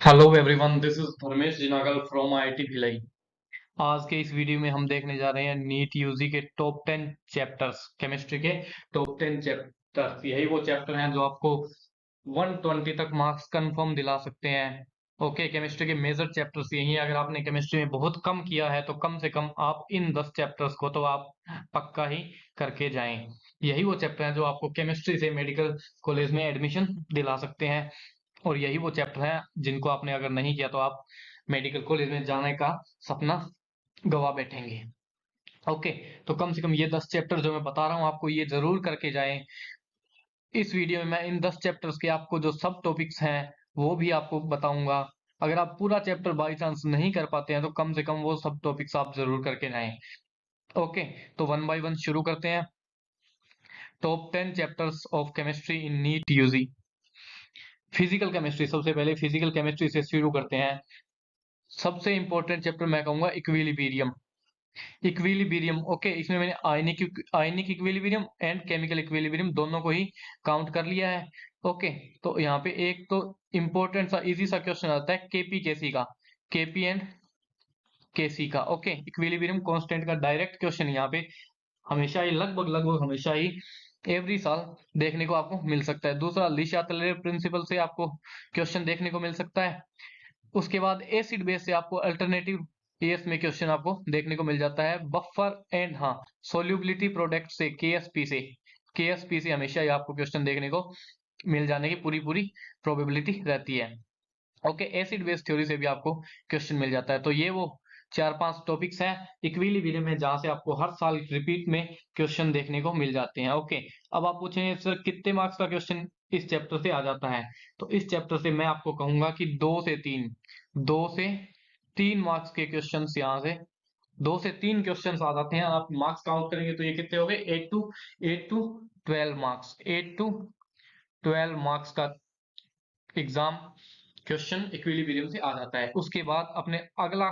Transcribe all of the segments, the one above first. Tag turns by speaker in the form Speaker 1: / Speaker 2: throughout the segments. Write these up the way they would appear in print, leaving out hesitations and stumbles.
Speaker 1: Hello everyone, this is Dharmesh Jinagal from IIT Bhilai. आज के इस वीडियो में हम देखने जा रहे हैं नीट यूजी के टॉप 10 चैप्टर्स, केमिस्ट्री के टॉप 10 चैप्टर्स। यही वो चैप्टर हैं जो आपको 120 तक मार्क्स कंफर्म दिला सकते हैं। ओके, केमिस्ट्री के मेजर चैप्टर्स यही हैं। अगर आपने केमिस्ट्री में बहुत कम किया है तो कम से कम आप इन 10 चैप्टर्स को तो आप पक्का ही करके जाएं। यही वो चैप्टर हैं जो आपको केमिस्ट्री से मेडिकल कॉलेज में एडमिशन दिला सकते हैं। और यही वो चैप्टर है जिनको आपने अगर नहीं किया तो आप मेडिकल कॉलेज में जाने का सपना गवा बैठेंगे। ओके, तो कम से कम ये 10 चैप्टर जो मैं बता रहा हूँ आपको, ये जरूर करके जाएं। इस वीडियो में मैं इन 10 चैप्टर्स के आपको जो सब टॉपिक्स हैं वो भी आपको बताऊंगा। अगर आप पूरा चैप्टर बाई चांस नहीं कर पाते हैं तो कम से कम वो सब टॉपिक्स आप जरूर करके जाएं। ओके, तो वन बाय वन शुरू करते हैं। Top 10 chapters of chemistry in NEET UG. Physical chemistry, सबसे पहले फिजिकल केमिस्ट्री से शुरू करते हैं। सबसे इंपॉर्टेंट चैप्टर मैं कहूंगा इक्विलिब्रियम। इक्विलिब्रियम, ओके, इसमें मैंने ionic equilibrium and chemical equilibrium दोनों को ही काउंट कर लिया है। ओके, तो यहाँ पे एक तो इंपॉर्टेंट सा इजी सा क्वेश्चन आता है केपी केसी का, केपी एंड केसी का। ओके, इक्विलिब्रियम कांस्टेंट का डायरेक्ट क्वेश्चन यहाँ पे हमेशा ही लगभग लगभग हमेशा ही एवरी साल देखने को आपको मिल सकता है। दूसरा, ली शातलेर प्रिंसिपल से आपको क्वेश्चन देखने को मिल सकता है। उसके बाद एसिड बेस से आपको अल्टरनेटिव एएस में क्वेश्चन आपको देखने को मिल जाता है। बफर एंड हाँ, सोल्यूबिलिटी प्रोडक्ट से केएसपी से हमेशा ही आपको क्वेश्चन देखने को मिल जाने की पूरी पूरी प्रोबेबिलिटी रहती है। ओके, एसिड बेस थ्योरी से भी आपको क्वेश्चन मिल जाता है। तो ये वो 4-5 टॉपिक्स हैं इक्विलिब्रियम में जहां से आपको हर साल रिपीट में क्वेश्चन देखने को मिल जाते हैं। ओके, अब आप पूछेंगे सर कितने मार्क्स का क्वेश्चन इस चैप्टर से आ जाता है। तो इस चैप्टर से मैं आपको कहूंगा कि 2 से 3 मार्क्स के क्वेश्चन यहाँ से 2 से 3 क्वेश्चन आ जाते हैं। आप मार्क्स काउंट करेंगे तो ये कितने हो गए, 8 टू 12 मार्क्स, 8 टू 12 मार्क्स का एग्जाम क्वेश्चन इक्विलिब्रियम से आ जाता है। उसके बाद अपने अगला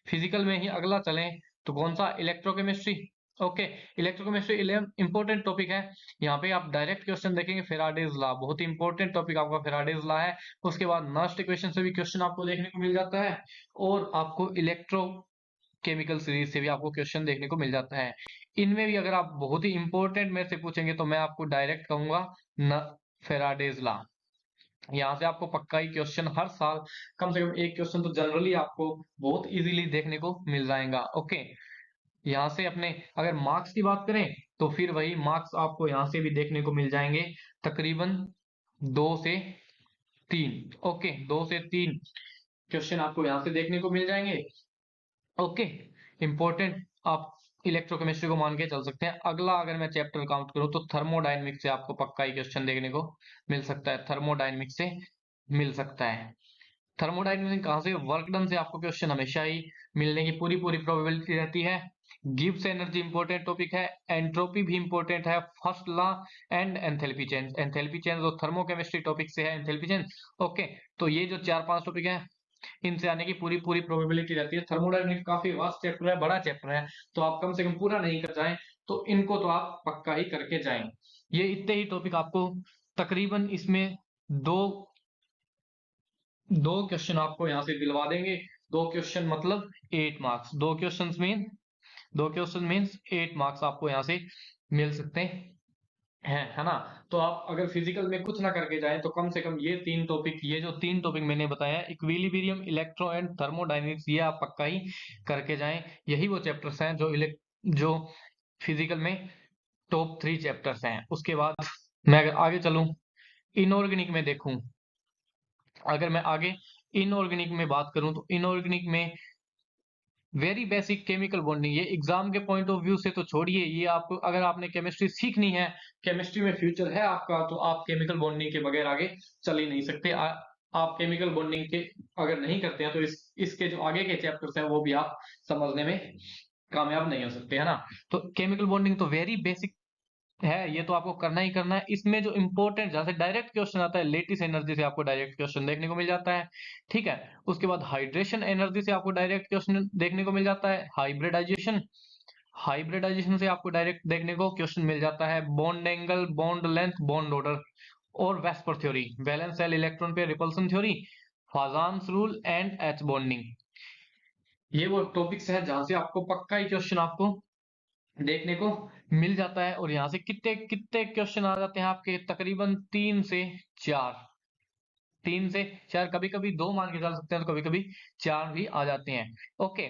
Speaker 1: फिजिकल में ही अगला चलें तो कौन सा, electrochemistry. Okay, electrochemistry important topic है। यहाँ पे आप डायरेक्ट क्वेश्चन देखेंगे फेराडेज लॉ, बहुत ही इंपॉर्टेंट टॉपिक आपका फेराडेज लॉ है। उसके बाद नर्स्ट इक्वेशन से भी क्वेश्चन आपको देखने को मिल जाता है। और आपको इलेक्ट्रो केमिकल सीरीज से भी आपको क्वेश्चन देखने को मिल जाता है। इनमें भी अगर आप बहुत ही इंपॉर्टेंट मेरे से पूछेंगे तो मैं आपको डायरेक्ट कहूंगा न फेराडेज लॉ। यहाँ से आपको पक्का ही क्वेश्चन हर साल कम से कम एक क्वेश्चन तो जनरली आपको बहुत इजीली देखने को मिल जाएगा। ओके, यहाँ से अपने अगर मार्क्स की बात करें तो फिर वही मार्क्स आपको यहाँ से भी देखने को मिल जाएंगे, तकरीबन 2 से 3। ओके, 2 से 3 क्वेश्चन आपको यहाँ से देखने को मिल जाएंगे। ओके, इंपॉर्टेंट आप इलेक्ट्रोकेमिस्ट्री को मान के चल सकते हैं। अगला अगर मैं चैप्टर काउंट करूं तो थर्मोडायनेमिक्स से आपको पक्का ही क्वेश्चन देखने को मिल सकता है, थर्मोडायनेमिक्स से मिल सकता है। थर्मोडायनेमिक्स कहाँ से, वर्क डन से आपको क्वेश्चन हमेशा ही मिलने की पूरी पूरी प्रोबेबिलिटी रहती है। गिब्स एनर्जी इंपॉर्टेंट टॉपिक है, एंट्रोपी भी इंपॉर्टेंट है, first law and enthalpy change और थर्मोकेमिस्ट्री टॉपिक से है एंथैल्पी चेंज। ओके, तो ये जो 4-5 टॉपिक है इनसे आने की पूरी पूरी प्रोबेबिलिटी रहती है। थर्मोडायनेमिक्स काफी वास्ट चैप्टर है, बड़ा चैप्टर है, तो आप कम से कम पूरा नहीं कर जाएं तो इनको तो आप पक्का ही करके जाएं। ये इतने ही टॉपिक आपको तकरीबन इसमें दो दो क्वेश्चन आपको यहाँ से दिलवा देंगे। 2 क्वेश्चन मतलब 8 मार्क्स, 2 क्वेश्चन मीन्स 8 मार्क्स आपको यहाँ से मिल सकते है ना। तो आप अगर फिजिकल में कुछ ना करके जाएं तो कम से कम ये जो 3 टॉपिक मैंने बताया इक्विलिब्रियम, इलेक्ट्रो एंड थर्मोडायनेमिक्स, ये आप पक्का ही करके जाएं। यही वो चैप्टर्स हैं जो फिजिकल में टॉप 3 चैप्टर्स हैं। उसके बाद मैं अगर आगे चलूं, इनऑर्गेनिक में देखूं, अगर मैं आगे इनऑर्गेनिक में बात करूं तो इनऑर्गेनिक में वेरी बेसिक केमिकल बॉन्डिंग, ये एग्जाम के पॉइंट ऑफ व्यू से तो छोड़िए, ये आपको अगर आपने केमिस्ट्री सीखनी है, केमिस्ट्री में फ्यूचर है आपका, तो आप केमिकल बॉन्डिंग के बगैर आगे चल ही नहीं सकते। आप केमिकल बॉन्डिंग के अगर नहीं करते हैं तो इसके जो आगे के चैप्टर्स हैं वो भी आप समझने में कामयाब नहीं हो सकते, है ना। तो केमिकल बॉन्डिंग तो वेरी बेसिक है, ये तो आपको करना ही करना है। इसमें जो इंपॉर्टेंट जहां से डायरेक्ट क्वेश्चन आता है, लेटिस एनर्जी से आपको डायरेक्ट क्वेश्चन देखने को मिल जाता है। ठीक है, उसके बाद हाइड्रेशन एनर्जी से आपको डायरेक्ट क्वेश्चन देखने को मिल जाता है। हाइब्रिडाइजेशन से आपको डायरेक्ट देखने को क्वेश्चन मिल जाता है। Bond angle, bond length, bond order और VSEPR theory, valence shell electron pair repulsion theory Fajans rule and H bonding. ये वो टॉपिक्स हैं जहां से आपको पक्का ही क्वेश्चन आपको देखने को मिल जाता है। और यहाँ से कितने कितने क्वेश्चन आ जाते हैं आपके, तकरीबन 3 से 4, 3 से 4, कभी कभी 2 मान के चल सकते हैं तो कभी कभी 4 भी आ जाते हैं। ओके,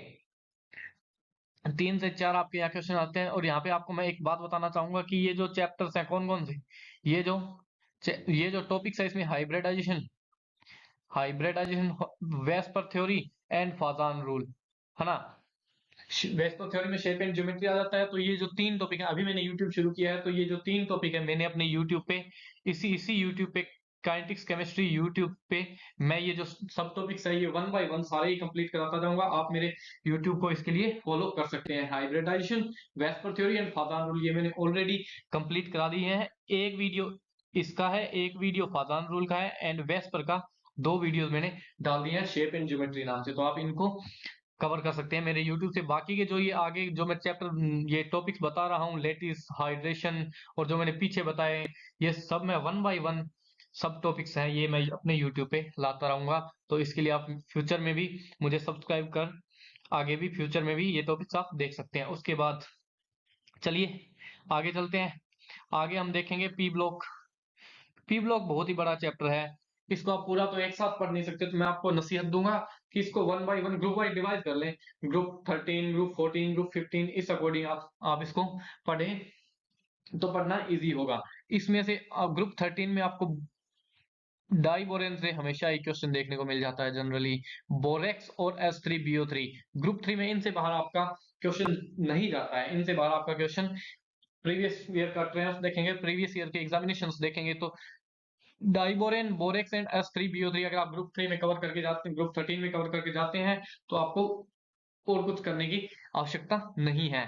Speaker 1: 3 से 4 आपके यहाँ क्वेश्चन आते हैं। और यहाँ पे आपको मैं एक बात बताना चाहूंगा कि ये जो चैप्टर्स हैं कौन कौन से, ये जो ये जो टॉपिक्स है इसमें hybridization, VSEPR theory and Fajan rule, है ना। वेस्पर थ्योरी में शेप एंड ज्योमेट्री आ जाता है। तो ये जो 3 टॉपिक है, अभी मैंने यूट्यूब शुरू किया है तो ये जो 3 टॉपिक है मैंने अपने यूट्यूब पे, इसी यूट्यूब पे, काइनेटिक्स केमिस्ट्री यूट्यूब पे, मैं ये जो सब टॉपिक्स है ये 1 बाय 1 सारे ही कंप्लीट कराता जाऊंगा। आप मेरे यूट्यूब को इसके लिए फॉलो कर सकते हैं। Hybridization, VSEPR theory and Fajan rule ये मैंने ऑलरेडी कंप्लीट करा दी है। एक वीडियो इसका है, एक वीडियो फाजान रूल का है, एंड वेस्पर का 2 वीडियोस मैंने डाल दिए हैं शेप एंड ज्योमेट्री नाम से। तो आप इनको कवर कर सकते हैं मेरे YouTube से। बाकी के जो ये आगे जो मैं चैप्टर ये टॉपिक्स बता रहा हूँ, लेटिस, हाइड्रेशन, और जो मैंने पीछे बताए, ये सब मैं 1 बाय 1 सब टॉपिक्स हैं ये मैं अपने YouTube पे लाता रहूंगा। तो इसके लिए आप फ्यूचर में भी मुझे सब्सक्राइब कर आगे भी फ्यूचर में भी ये टॉपिक्स आप देख सकते हैं। उसके बाद चलिए आगे चलते हैं। आगे हम देखेंगे पी ब्लॉक। पी ब्लॉक बहुत ही बड़ा चैप्टर है, इसको आप पूरा तो एक साथ पढ़ नहीं सकते। तो मैं आपको नसीहत दूंगा कि इसको 1 बाय 1 ग्रुप वाइज डिवाइड कर लें, ग्रुप 13, ग्रुप 14, ग्रुप 15, इस अकॉर्डिंग आप इसको पढ़ें तो पढ़ना इजी होगा। इसमें से ग्रुप 13 में आपको डाइबोरेन से हमेशा एक क्वेश्चन देखने को मिल जाता है जनरली, बोरेक्स और S3BO3। ग्रुप 3 में इनसे बाहर आपका क्वेश्चन नहीं जाता है, इनसे बाहर आपका क्वेश्चन प्रीवियस ईयर का ट्रेंड्स देखेंगे, प्रीवियस ईयर के एग्जामिनेशंस देखेंगे तो डाइबोरेन, बोरेक्स एंड S3BO3 अगर आप ग्रुप 3 में कवर करके जाते हैं, ग्रुप 13 में कवर करके जाते हैं तो आपको और कुछ करने की आवश्यकता नहीं है।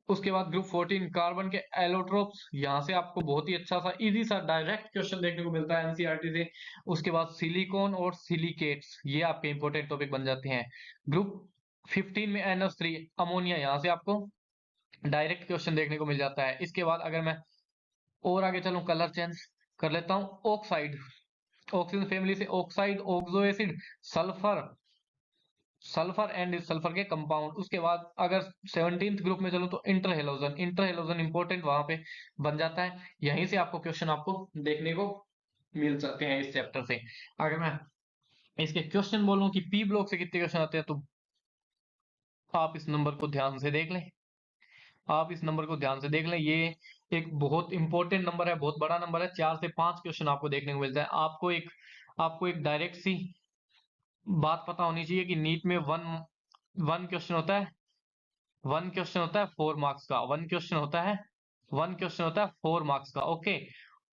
Speaker 1: उसके बाद ग्रुप 14 कार्बन के एलोट्रोप्स, यहाँ से आपको बहुत ही अच्छा सा इजी सा डायरेक्ट क्वेश्चन देखने को मिलता है एनसीईआरटी से। उसके बाद सिलिकॉन और सिलिकेट्स, ये आपके इंपॉर्टेंट टॉपिक बन जाते हैं। ग्रुप 15 में NH3 अमोनिया, यहाँ से आपको डायरेक्ट क्वेश्चन देखने को मिल जाता है। इसके बाद अगर मैं और आगे चलूं, कलर चेंज कर लेता हूं, ऑक्साइड, ऑक्सीजन फैमिली से oxide, oxo acid, sulphur, sulphur and sulphur के कंपाउंड। उसके बाद अगर 17th ग्रुप में चलूं तो इंटरहेलोजन, इंटरहेलोजन इंपॉर्टेंट वहां पे बन जाता है। यहीं से आपको क्वेश्चन आपको देखने को मिल सकते हैं इस चैप्टर से। अगर मैं इसके क्वेश्चन बोलूं कि पी ब्लॉक से कितने क्वेश्चन आते हैं तो आप इस नंबर को ध्यान से देख लें, आप इस नंबर को ध्यान से देख लें। ये एक बहुत इंपॉर्टेंट नंबर है, बहुत बड़ा नंबर है। 4 से 5 क्वेश्चन आपको देखने को मिलता है। आपको एक डायरेक्ट सी बात पता होनी चाहिए कि नीट में वन वन क्वेश्चन होता है, 4 मार्क्स का, 4 मार्क्स का। ओके,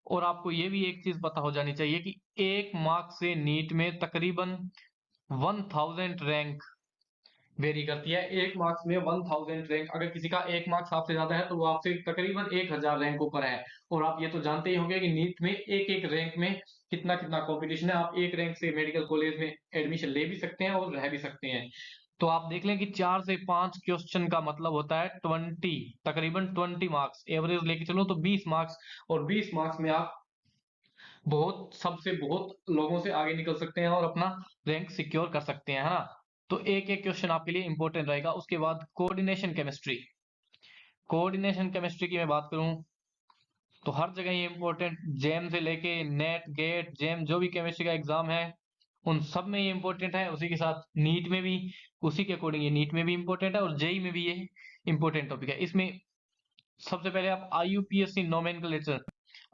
Speaker 1: और आपको ये भी एक चीज पता हो जानी चाहिए कि 1 मार्क्स से नीट में तकरीबन 1000 रैंक वेरी करती है। 1 मार्क्स में 1000 रैंक, अगर किसी का 1 मार्क्स आपसे ज्यादा है तो वो आपसे तकरीबन 1000 रैंक ऊपर है। और आप ये तो जानते ही होंगे कि नीट में एक एक रैंक में कितना कितना कंपटीशन है। आप एक रैंक से मेडिकल कॉलेज में एडमिशन ले भी सकते हैं और रह भी सकते हैं। तो आप देख लें कि 4 से 5 क्वेश्चन का मतलब होता है 20, तकरीबन 20 मार्क्स। एवरेज लेके चलो तो 20 मार्क्स, और 20 मार्क्स में आप बहुत सबसे बहुत लोगों से आगे निकल सकते हैं और अपना रैंक सिक्योर कर सकते हैं, है ना। तो एक एक क्वेश्चन आपके लिए इंपॉर्टेंट रहेगा। उसके बाद कोऑर्डिनेशन केमिस्ट्री, कोऑर्डिनेशन केमिस्ट्री की मैं बात करूं तो हर जगह ये इंपॉर्टेंट, जेम से लेके नेट, गेट, जेम, जो भी केमिस्ट्री का एग्जाम है उन सब में ये इंपॉर्टेंट है। उसी के साथ नीट में भी, उसी के अकॉर्डिंग ये नीट में भी इंपॉर्टेंट है और जेई में भी ये इंपॉर्टेंट टॉपिक है। इसमें सबसे पहले आप आईयूपीएससी नोमेनक्लेचर,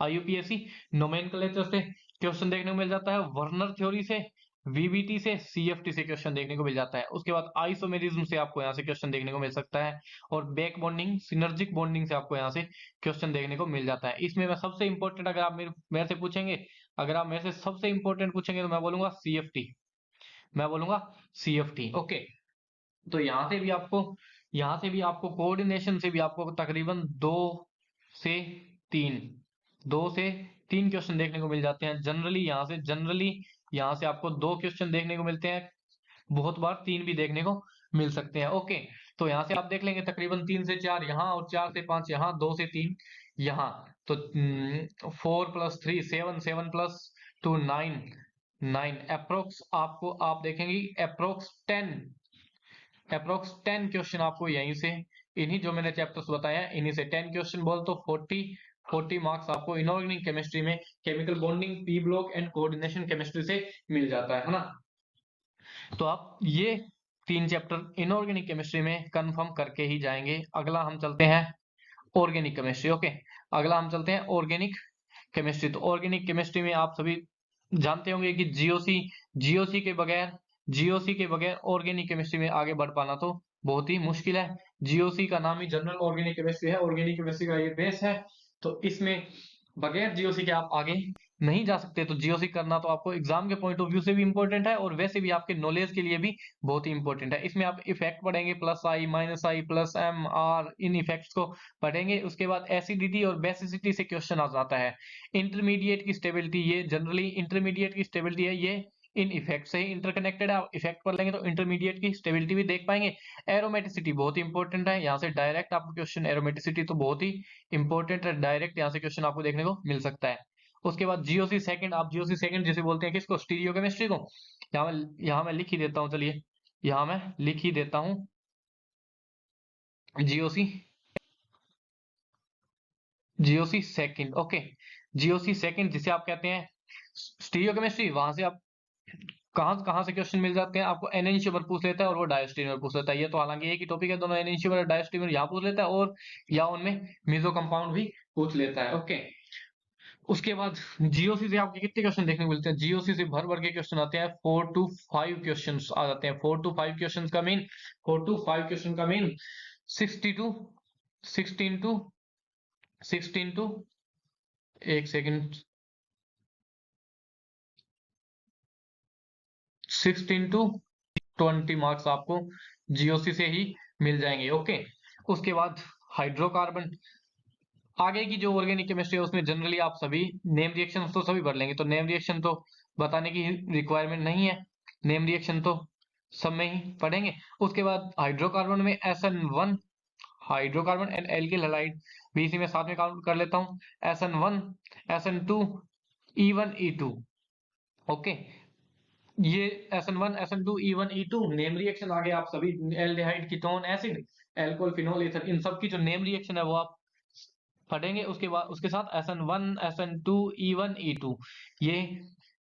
Speaker 1: आईयूपीएससी नोमेनक्लेचर से क्वेश्चन देखने को मिल जाता है। वर्नर थ्योरी से, वीबीटी से, सीएफटी से क्वेश्चन देखने को मिल जाता है। उसके बाद आइसोमेरिज्म से आपको यहाँ से क्वेश्चन देखने को मिल सकता है, और बैक बॉन्डिंग, सिनर्जिक बॉन्डिंग से आपको यहाँ से क्वेश्चन देखने को मिल जाता है। इसमें मैं सबसे इंपॉर्टेंट, अगर आप मेरे से पूछेंगे, अगर आप मेरे से सबसे इंपॉर्टेंट पूछेंगे तो मैं बोलूंगा सीएफटी, मैं बोलूंगा सीएफटी। ओके, तो यहाँ से भी आपको कोऑर्डिनेशन से भी आपको तकरीबन से तीन 2 से 3 क्वेश्चन देखने को मिल जाते हैं जनरली यहाँ से आपको 2 क्वेश्चन देखने को मिलते हैं, बहुत बार 3 भी देखने को मिल सकते हैं। ओके, तो यहाँ से आप देख लेंगे तकरीबन 3 से 4 यहाँ, और 4 से 5 यहाँ, 2 से 3 यहाँ। तो 4 + 3 7, 7 + 2 9, 9 अप्रोक्स आपको आप देखेंगे अप्रोक्स 10 क्वेश्चन आपको यहीं से इन्हीं जो मैंने चैप्टर्स बताया इन्हीं से 10 क्वेश्चन बोल तो 40 मार्क्स आपको इनऑर्गेनिक केमिस्ट्री में chemical bonding, P block and coordination chemistry से मिल जाता है ना। तो आप ये 3 चैप्टर इनऑर्गेनिक केमिस्ट्री में कंफर्म करके ही जाएंगे। अगला हम चलते हैं ऑर्गेनिक केमिस्ट्री। ओके, अगला हम चलते हैं ऑर्गेनिक केमिस्ट्री। तो ऑर्गेनिक केमिस्ट्री में आप सभी जानते होंगे कि जीओसी के बगैर ऑर्गेनिक केमिस्ट्री में आगे बढ़ पाना तो बहुत ही मुश्किल है। जीओसी का नाम ही जनरल ऑर्गेनिक केमिस्ट्री है, ऑर्गेनिक केमिस्ट्री का ये बेस है। तो इसमें बगैर जीओसी के आप आगे नहीं जा सकते। तो जीओसी करना तो आपको एग्जाम के पॉइंट ऑफ व्यू से भी इंपॉर्टेंट है और वैसे भी आपके नॉलेज के लिए भी बहुत ही इंपॉर्टेंट है। इसमें आप इफेक्ट पढ़ेंगे, plus I, minus I, plus M, R, इन इफेक्ट्स को पढ़ेंगे। उसके बाद एसिडिटी और बेसिसिटी से क्वेश्चन आ जाता है। इंटरमीडिएट की स्टेबिलिटी, ये जनरली इंटरमीडिएट की स्टेबिलिटी है, ये इन इफेक्ट से ही इंटरकनेक्टेड है। आप इफेक्ट पढ़ लेंगे तो इंटरमीडिएट की स्टेबिलिटी भी देख पाएंगे। एरोमेटिसिटी बहुत ही इंपॉर्टेंट है, यहाँ से डायरेक्ट आपको क्वेश्चन, एरोमेटिसिटी तो बहुत ही इंपॉर्टेंट है, डायरेक्ट यहाँ से क्वेश्चन आपको देखने को मिल सकता है। उसके बाद जीओसी सेकंड, आप जीओसी सेकंड जिसे बोलते हैं किसको, स्टीरियोकेमिस्ट्री को। यहाँ मैं लिख ही देता हूँ, चलिए यहाँ मैं लिख ही देता हूँ GOC GOC second. Okay, GOC second जिसे आप कहते हैं स्टीरियोकेमिस्ट्री, वहां से आप कहां कहां से क्वेश्चन मिल जाते हैं आपको। एनएनशियोमर पूछ लेता है और वो डायस्टीरियोमर पूछ लेता है। ये तो हालांकि एक ही टॉपिक है, दोनों एनएनशियोमर और डायस्टीरियोमर यहाँ पूछ लेता है, और या उनमें मीजो कंपाउंड भी पूछ लेता है। ओके, उसके बाद जीओसी से आपके कितने क्वेश्चन देखने को मिलते हैं, जीओसी से भर भर के क्वेश्चन आते हैं, 4 to 5 क्वेश्चन आ जाते हैं। 4 to 5 का मीन 60 टू 16 टू एक सेकेंड 16 to 20 मार्क्स आपको जीओसी से ही मिल जाएंगे। ओके, उसके बाद हाइड्रोकार्बन, आगे की जो ऑर्गेनिक केमिस्ट्री है उसमें जनरली आप सभी नेम रिएक्शन तो सभी भर लेंगे, तो नेम रिएक्शन तो बताने की रिक्वायरमेंट नहीं है, नेम रिएक्शन तो सब में ही पढ़ेंगे। उसके बाद हाइड्रोकार्बन में SN1 hydrocarbon and alkyl halide भी इसी में साथ में काउंट कर लेता हूँ। SN1, SN2, E1, E2। Okay, ये SN1, SN2, E1, E2 name reaction आगे आप सभी aldehyde, ketone, acid, alcohol, phenol, ether, इन सब की जो नेम रिएक्शन है वो आप पढ़ेंगे। उसके बाद उसके साथ SN1, SN2, E1, E2, ये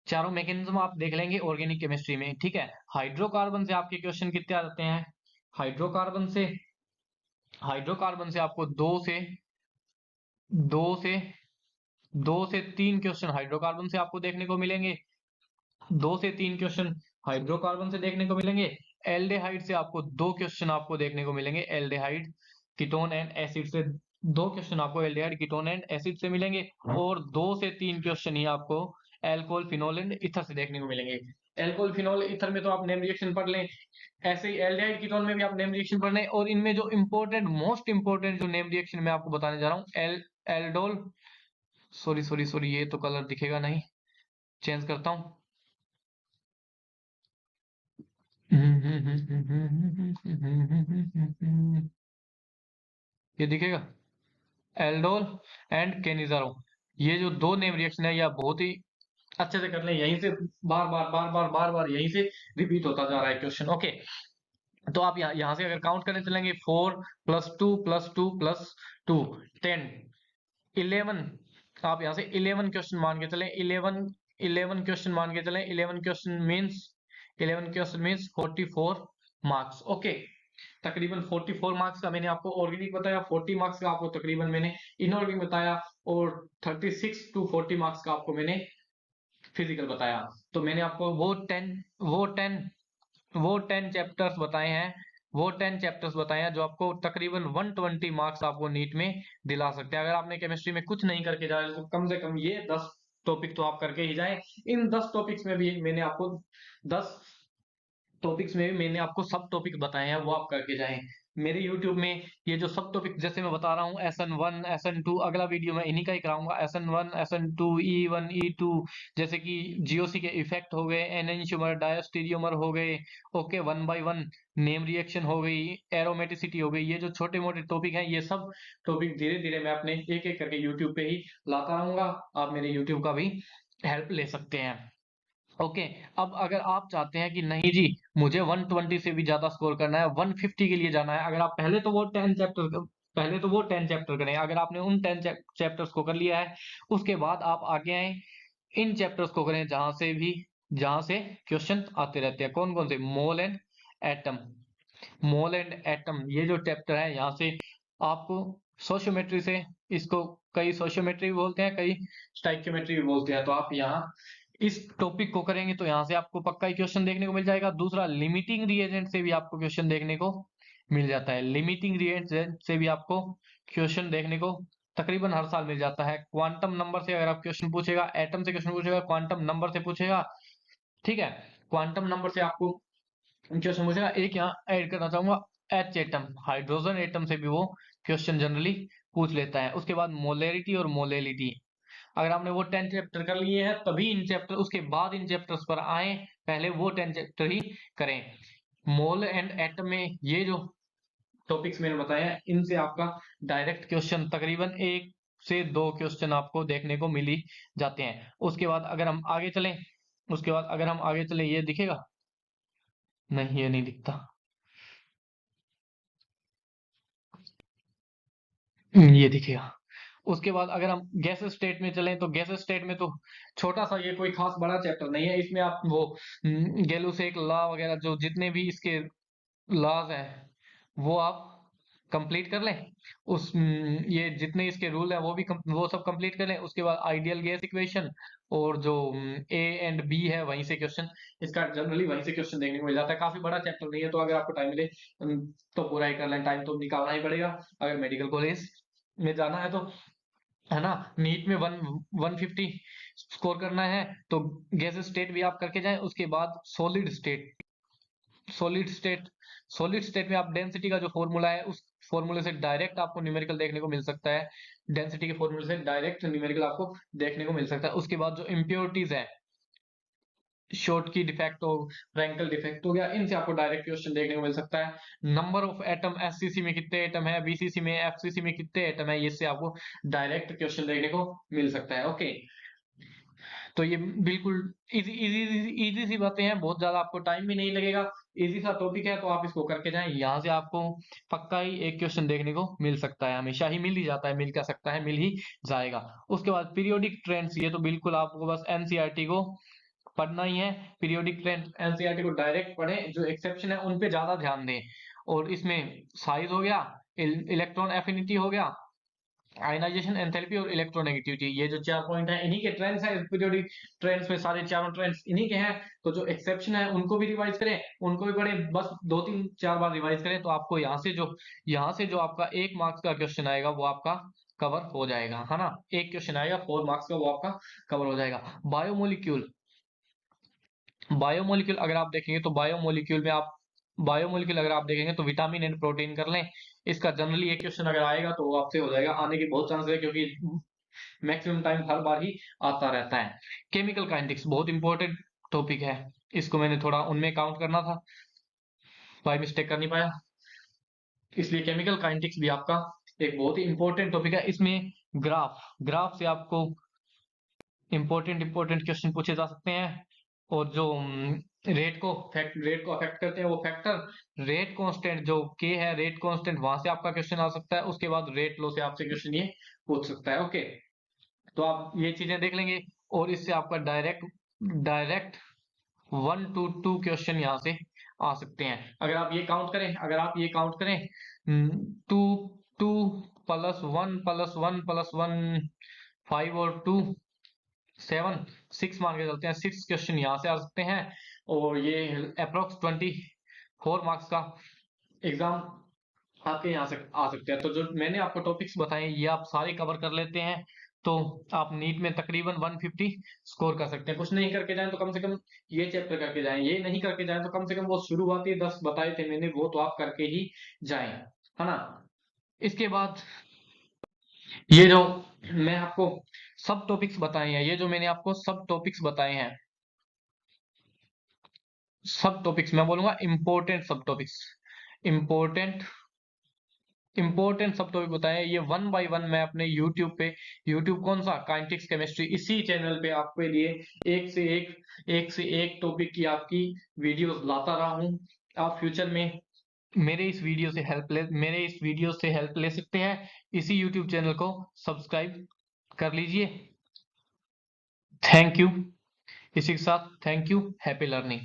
Speaker 1: चारों मैकेनिज्म आप देख लेंगे ऑर्गेनिक केमिस्ट्री में। ठीक है, हाइड्रोकार्बन से आपके क्वेश्चन कितने आ जाते हैं, हाइड्रोकार्बन से आपको दो से 3 क्वेश्चन हाइड्रोकार्बन से आपको देखने को मिलेंगे। 2 से 3 क्वेश्चन हाइड्रोकार्बन से देखने को मिलेंगे। एल्डेहाइड से आपको 2 क्वेश्चन आपको देखने को मिलेंगे, एल्डेहाइड, कीटोन एंड एसिड से 2 क्वेश्चन आपको एल्डेहाइड, कीटोन एंड एसिड से मिलेंगे। और 2 से 3 क्वेश्चन ही आपको एल्कोहल, फिनोल एंड ईथर से देखने को मिलेंगे। एल्कोहल, फिनोल, ईथर में तो आप नेम रिएक्शन पढ़ लें, ऐसे ही एल्डेहाइड, कीटोन में भी आप नेम रिएक्शन पढ़ लें। और इनमें जो इंपॉर्टेंट, मोस्ट इंपॉर्टेंट जो नेम रिएक्शन मैं आपको बताने जा रहा हूँ, एल्डोल, सॉरी सॉरी सॉरी, ये तो कलर दिखेगा नहीं, चेंज करता हूँ। ये दिखेगा, एल्डोल एंड केनिजारो, ये जो 2 नेम रिएक्शन है, या बहुत ही अच्छे से कर लें, यहीं से बार बार यहीं से रिपीट होता जा रहा है क्वेश्चन। ओके, तो आप यहाँ से अगर काउंट करने चलेंगे, 4 + 2 + 2 + 2 10 11, आप यहाँ से 11 क्वेश्चन मान के चले, 11 क्वेश्चन मान के चले, 11 क्वेश्चन मीन्स 44 मार्क्स। ओके, तकरीबन 44 मार्क्स का मैंने आपको ऑर्गेनिक बताया, 40 मार्क्स का आपको तकरीबन मैंने इनऑर्गेनिक बताया, और 36 to 40 मार्क्स का आपको मैंने फिजिकल बताया। तो मैंने आपको वो टेन चैप्टर्स बताए हैं, जो आपको तकरीबन 120 मार्क्स आपको नीट में दिला सकते हैं। अगर आपने केमिस्ट्री में कुछ नहीं करके जाए तो कम से कम ये 10 टॉपिक तो आप करके ही जाएं। इन 10 टॉपिक्स में भी मैंने आपको 10 टॉपिक्स में भी मैंने आपको सब टॉपिक बताए हैं, वो आप करके जाएं। मेरे YouTube में ये जो सब टॉपिक जैसे मैं बता रहा हूँ, SN1, SN2, अगला वीडियो में इन्हीं का ही कराऊंगा। SN1, SN2, E1, E2, जैसे कि जीओसी के इफेक्ट हो गए, एनेंशियोमर, डायस्टीरियोमर हो गए। ओके, 1 by 1 नेम रिएक्शन हो गई, एरोमेटिसिटी हो गई, ये जो छोटे मोटे टॉपिक हैं, ये सब टॉपिक धीरे धीरे मैं अपने एक एक करके यूट्यूब पे ही लाता रहूंगा। आप मेरे यूट्यूब का भी हेल्प ले सकते हैं। ओके। अब अगर आप चाहते हैं कि नहीं जी मुझे 120 से भी ज्यादा स्कोर करना है, 150 के लिए जाना है, अगर आप पहले तो वो 10 चैप्टर करें। अगर आपने उन 10 चैप्टर्स को कर लिया है, उसके बाद आप आगे आए इन चैप्टर्स को करें जहां से क्वेश्चन आते रहते हैं। कौन कौन से? मोल एंड एटम ये जो चैप्टर है, यहाँ से आपको सोशियोमेट्री से, इसको कई सोशियोमेट्री भी बोलते हैं, कई स्टाइक्योमेट्री भी बोलते हैं। तो आप यहाँ इस टॉपिक को करेंगे तो यहाँ से आपको पक्का ही क्वेश्चन देखने को मिल जाएगा। दूसरा, लिमिटिंग रिएजेंट से भी आपको क्वेश्चन देखने को मिल जाता है। लिमिटिंग रिएजेंट से भी आपको क्वेश्चन देखने को तकरीबन हर साल मिल जाता है। क्वांटम नंबर से अगर आप क्वेश्चन पूछेगा, एटम से क्वेश्चन पूछेगा, क्वांटम नंबर से पूछेगा, ठीक है। क्वांटम नंबर से आपको क्वेश्चन पूछेगा। एक यहाँ ऐड करना चाहूंगा, एच एटम, हाइड्रोजन एटम से भी वो क्वेश्चन जनरली पूछ लेता है। उसके बाद मोलेरिटी और मोलेलिटी, अगर आपने वो 10 चैप्टर कर लिए हैं तभी इन चैप्टर, उसके बाद इन चैप्टर्स पर आए, पहले वो 10 चैप्टर ही करें। मोल एंड एटम में ये जो टॉपिक्स मैंने बताए हैं, इनसे आपका डायरेक्ट क्वेश्चन तकरीबन 1 से 2 क्वेश्चन आपको देखने को मिल ही जाते हैं। उसके बाद अगर हम आगे चलें, ये दिखेगा? नहीं, ये नहीं दिखता। ये दिखेगा। उसके बाद अगर हम गैस स्टेट में चलें, तो गैस स्टेट में तो छोटा सा, ये कोई खास बड़ा चैप्टर नहीं है। इसमें आप वो गैलूसेक लॉ वगैरह, जो जितने भी इसके लॉज हैं वो आप कंप्लीट कर लें। ये जितने इसके रूल हैं वो सब कंप्लीट कर लें। उसके बाद आइडियल गैस इक्वेशन और जो ए एंड बी है, वहीं से क्वेश्चन, इसका जनरली वहीं से क्वेश्चन देखने को मिल जाता है। काफी बड़ा चैप्टर नहीं है, तो अगर आपको टाइम मिले तो पूरा ही कर लें। टाइम तो निकालना ही पड़ेगा अगर मेडिकल कॉलेज में जाना है तो, है ना। नीट में 150 स्कोर करना है तो गैस स्टेट भी आप करके जाएं। उसके बाद सॉलिड स्टेट सॉलिड स्टेट में आप डेंसिटी का जो फॉर्मूला है, उस फॉर्मूले से डायरेक्ट आपको न्यूमेरिकल देखने को मिल सकता है। डेंसिटी के फॉर्मूले से डायरेक्ट न्यूमेरिकल आपको देखने को मिल सकता है। उसके बाद जो इम्प्योरिटीज है, शॉर्ट की डिफेक्ट हो, फ्रैंकल डिफेक्ट हो गया, इनसे आपको डायरेक्ट क्वेश्चन देखने को मिल सकता है। नंबर ऑफ एटम, एससीसी में कितने एटम है, बीसीसी में, एफसीसी में कितने एटम है, इससे आपको डायरेक्ट क्वेश्चन देखने को मिल सकता है। ओके, तो ये बिल्कुल इजी इजी इजी सी बातें हैं, बहुत ज्यादा आपको टाइम भी नहीं लगेगा। इजी सा टॉपिक है, तो आप इसको करके जाएं। यहाँ से आपको पक्का ही एक क्वेश्चन देखने को मिल सकता है, हमेशा ही मिल ही जाता है, मिल क्या सकता है, मिल ही जाएगा। उसके बाद पीरियोडिक ट्रेंड्स, ये तो बिल्कुल आपको बस एनसीईआरटी को पढ़ना ही है। पीरियोडिक ट्रेंड एनसीईआरटी को डायरेक्ट पढ़ें, जो एक्सेप्शन है उन पे ज्यादा ध्यान दें। और इसमें साइज हो गया, इलेक्ट्रॉन एफिनिटी हो गया, आयनाइजेशन, एंथैल्पी और इलेक्ट्रोनेगेटिविटी, ये जो 4 पॉइंट है, इन्हीं के ट्रेंड्स हैं। पीरियोडिक ट्रेंड्स में सारे चारों ट्रेंड्स इन्हीं के हैं। तो जो एक्सेप्शन है उनको भी रिवाइज करें, उनको भी पढ़ें, बस 2 3 4 बार रिवाइज करें, तो आपको यहाँ से जो आपका 1 मार्क्स का क्वेश्चन आएगा वो आपका कवर हो जाएगा, है ना। एक क्वेश्चन आएगा 4 मार्क्स का, वो आपका कवर हो जाएगा। बायोमोलिक्यूल अगर आप देखेंगे तो बायोमोलिक्यूल अगर आप देखेंगे तो विटामिन एंड प्रोटीन कर लें। इसका जनरली एक क्वेश्चन अगर आएगा तो वो आपसे हो जाएगा, आने की बहुत चांस है, क्योंकि मैक्सिमम टाइम हर बार ही आता रहता है। केमिकल काइनेटिक्स बहुत इंपॉर्टेंट टॉपिक है, इसको मैंने थोड़ा उनमें काउंट करना था, बाय मिस्टेक कर नहीं पाया, इसलिए केमिकल काइनेटिक्स भी आपका एक बहुत ही इंपॉर्टेंट टॉपिक है। इसमें ग्राफ से आपको इंपॉर्टेंट क्वेश्चन पूछे जा सकते हैं। और जो रेट को अफेक्ट करते हैं वो फैक्टर, रेट कांस्टेंट जो के है, रेट कांस्टेंट, वहां से आपका क्वेश्चन आ सकता है। उसके बाद रेट लॉ से आपसे क्वेश्चन ये पूछ सकता है। ओके, तो आप ये चीजें देख लेंगे, और इससे आपका डायरेक्ट 1 to 2 क्वेश्चन यहाँ से आ सकते हैं। अगर आप ये काउंट करें, 2 2 +1 +1 5 और 2 7, 6 मान के चलते हैं, 6 क्वेश्चन यहाँ से आ सकते हैं। और ये अप्रोक्स 24 मार्क्स का एग्जाम आपके यहाँ से आ सकते हैं। तो जो मैंने आपको टॉपिक्स बताए ये आप सारे कवर कर लेते हैं, तो आप नीट में तकरीबन 150 स्कोर कर सकते हैं। कुछ नहीं करके जाएं तो कम से कम ये चैप्टर करके जाएं, ये नहीं करके जाएं तो कम से कम वो शुरुआती 10 बताए थे मैंने, वो तो आप करके ही जाएं, है ना। इसके बाद ये जो मैं आपको सब टॉपिक्स बताए हैं, ये जो मैंने आपको सब टॉपिक्स बताए हैं, सब टॉपिक्स मैं बोलूंगा इंपॉर्टेंट सब टॉपिक्स, इंपॉर्टेंट इंपॉर्टेंट सब टॉपिक बताए, ये 1 बाय 1 मैं अपने यूट्यूब पे, यूट्यूब कौन सा, काइनेटिक्स केमिस्ट्री, इसी चैनल पे आपके लिए एक से एक टॉपिक की आपकी वीडियोस लाता रहा हूँ। आप फ्यूचर में मेरे इस वीडियो से हेल्प ले सकते हैं। इसी यूट्यूब चैनल को सब्सक्राइब कर लीजिए। Thank you. इसी के साथ थैंक यू, हैप्पी लर्निंग।